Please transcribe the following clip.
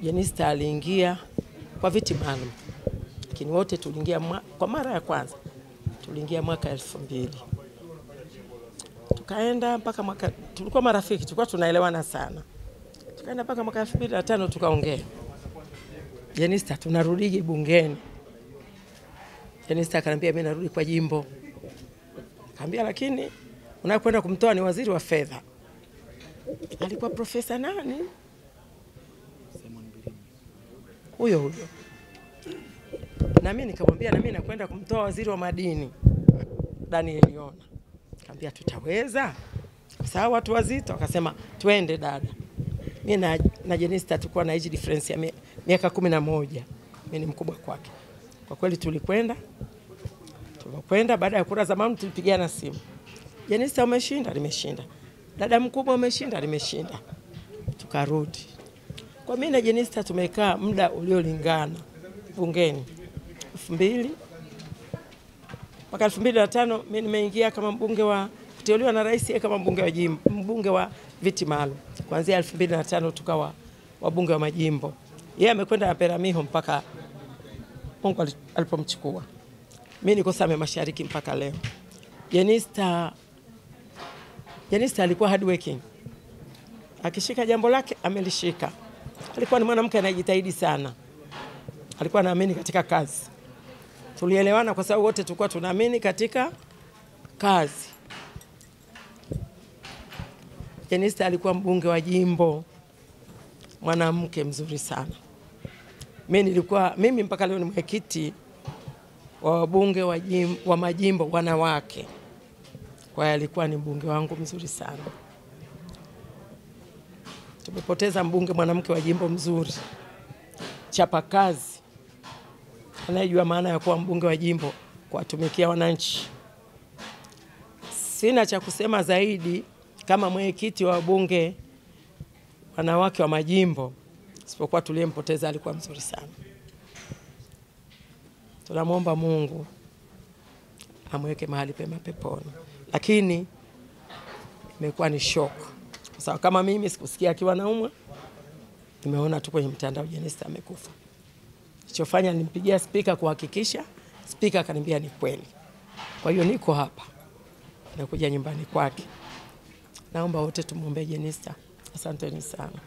Jenista aliingia kwa viti maalum, lakini wote tuliingia kwa mara ya kwanza tuliingia mwaka 2000. Tukaenda mpaka mwaka, tulikuwa marafiki, tulikuwa tunaelewana sana. Tukaenda mpaka mwaka 2005 tukaongea. Jenista, tunarudi bungeni. Jenista akaniambia mimi narudi kwa jimbo. Kaambia lakini unakwenda kumtoa ni waziri wa fedha. Alikuwa profesa nani? Huyo. Na mimi nikamwambia na mimi nakwenda kumtoa waziri wa madini, Daniel Yona. Kaambia tutaweza? Sawa, watu wazito. Akasema twende dada. Mimi na Jenista tulikuwa na age difference ya miaka 11. Mimi ni mkubwa kwake. Kwa kweli tulikwenda baada ya kura za maoni tulipigiana simu. Jenista umeshinda? Nimeshinda. Dada mkubwa umeshinda? Nimeshinda. Tukarudi. Kwa mimi na Jenista tumekaa muda uliolingana bungeni 2000 mpaka 2005. Mimi nimeingia kama mbunge wa kuteuliwa na rais, kama mbunge wa jimbo, mbunge wa viti maalum. Kuanzia 2005 tukawa wabunge wa majimbo. Yeye amekwenda Peramiho mpaka Mungu alipomchukua. Mimi niko Same Mashariki mpaka leo. Jenista alikuwa hard working. Akishika jambo lake amelishika. Alikuwa ni mwanamke anayejitahidi sana. Alikuwa anaamini katika kazi. Tulielewana kwa sababu wote tulikuwa tunaamini katika kazi. Jenista alikuwa mbunge wa jimbo, mwanamke mzuri sana. Mimi mpaka leo ni mwenyekiti wa wabunge wa majimbo wanawake. Kwa hiyo alikuwa ni mbunge wangu mzuri sana. Tumepoteza mbunge mwanamke wa jimbo mzuri, chapa kazi, anayejua maana ya kuwa mbunge wa jimbo, kuwatumikia wananchi. Sina cha kusema zaidi kama mwenyekiti wa wabunge wanawake wa majimbo, isipokuwa tuliyempoteza alikuwa mzuri sana. Tunamwomba Mungu amweke mahali pema peponi. Lakini imekuwa ni shock. Kwa sababu kama mimi sikusikia akiwa naumwa, nimeona tu kwenye mtandao Jenista amekufa. Nilichofanya nilimpigia speaker kuhakikisha, speaker akaniambia ni kweli. Kwa hiyo niko hapa. Nakuja nyumbani kwake. Naomba wote tumuombe Jenista. Asanteni sana.